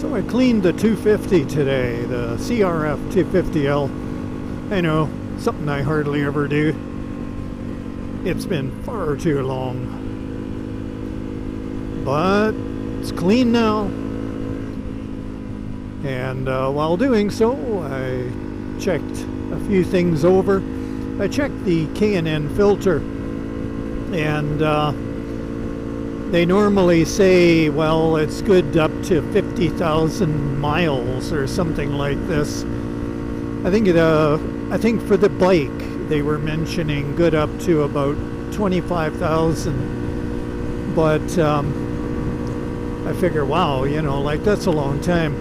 So I cleaned the 250 today, the CRF250L. I know, something I hardly ever do. It's been far too long. But it's clean now. And while doing so, I checked a few things over. I checked the K&N filter, and they normally say, well, it's good up to 50,000 miles or something like this. I think for the bike they were mentioning good up to about 25,000. But I figure, wow, you know, like that's a long time.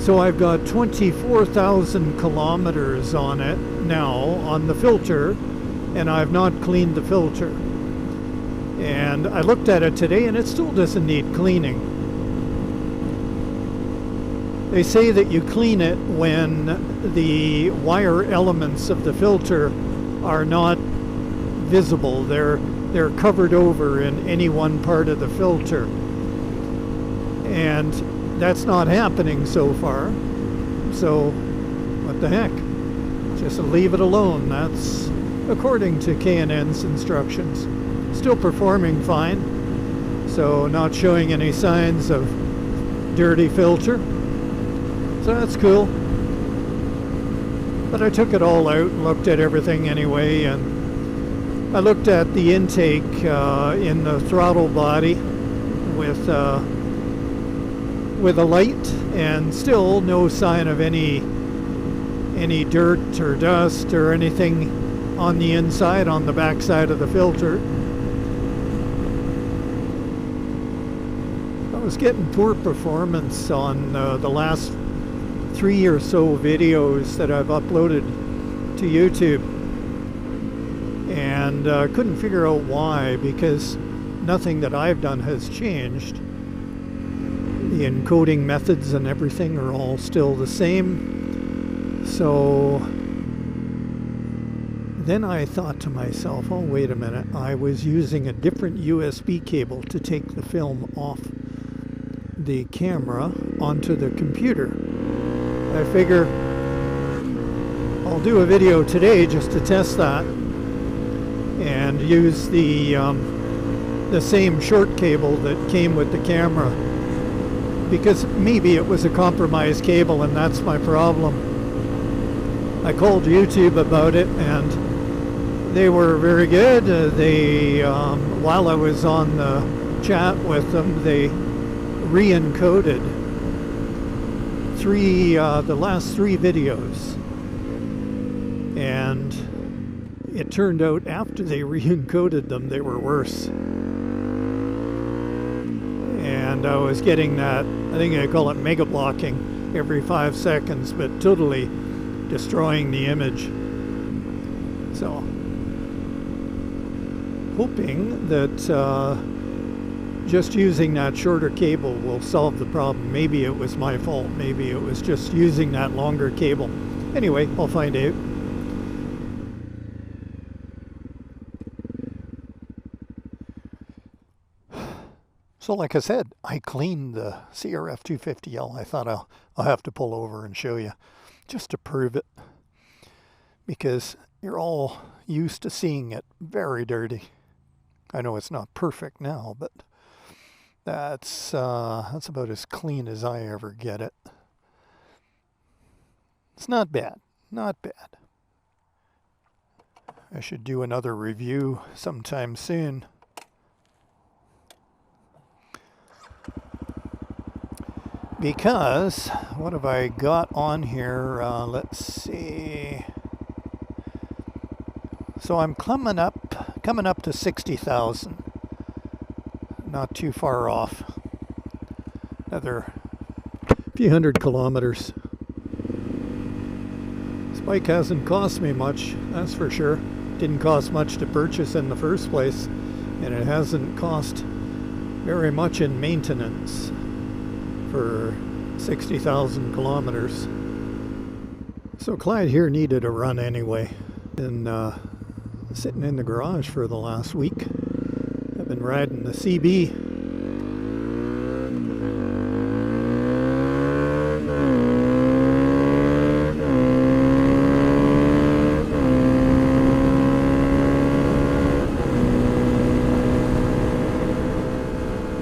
So I've got 24,000 kilometers on it now on the filter, and I've not cleaned the filter. And I looked at it today and it still doesn't need cleaning. They say that you clean it when the wire elements of the filter are not visible. They're covered over in any one part of the filter. And that's not happening so far. So what the heck? Just leave it alone. That's according to K&N's instructions. Still performing fine, so not showing any signs of dirty filter, so that's cool. But I took it all out and looked at everything anyway, and I looked at the intake in the throttle body with a light, and still no sign of any dirt or dust or anything on the inside, on the back side of the filter. I was getting poor performance on the last 3 or so videos that I've uploaded to YouTube, and couldn't figure out why, because nothing that I've done has changed. The encoding methods and everything are all still the same. So then I thought to myself, oh wait a minute, I was using a different USB cable to take the film off the camera onto the computer. I figure I'll do a video today just to test that and use the same short cable that came with the camera, because maybe it was a compromised cable and that's my problem. I called YouTube about it and they were very good. While I was on the chat with them, they re-encoded the last 3 videos, and it turned out after they re-encoded them, they were worse. And I was getting that, I think I call it mega blocking every 5 seconds, but totally destroying the image. So hoping that just using that shorter cable will solve the problem. Maybe it was my fault. Maybe it was just using that longer cable. Anyway, I'll find out. So like I said, I cleaned the CRF250L. I thought I'll have to pull over and show you just to prove it, because you're all used to seeing it very dirty. I know it's not perfect now, but that's about as clean as I ever get it. It's not bad, not bad. I should do another review sometime soon. Because, what have I got on here? Let's see. So I'm coming up to 60,000. Not too far off. Another few hundred kilometers. This bike hasn't cost me much, that's for sure. Didn't cost much to purchase in the first place, and it hasn't cost very much in maintenance for 60,000 kilometers. So Clyde here needed a run anyway. Been sitting in the garage for the last week. I've been riding the CB.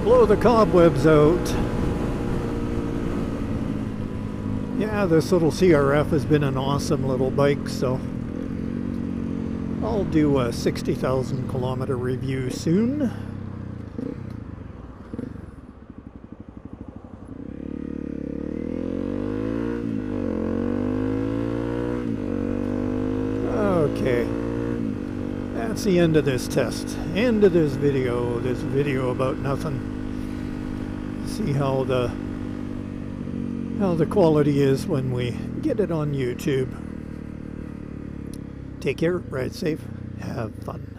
blow the cobwebs out. Yeah, this little CRF has been an awesome little bike, so I'll do a 60,000 kilometer review soon. Okay, that's the end of this test. End of this video about nothing. See how the quality is when we get it on YouTube. Take care, ride safe, have fun.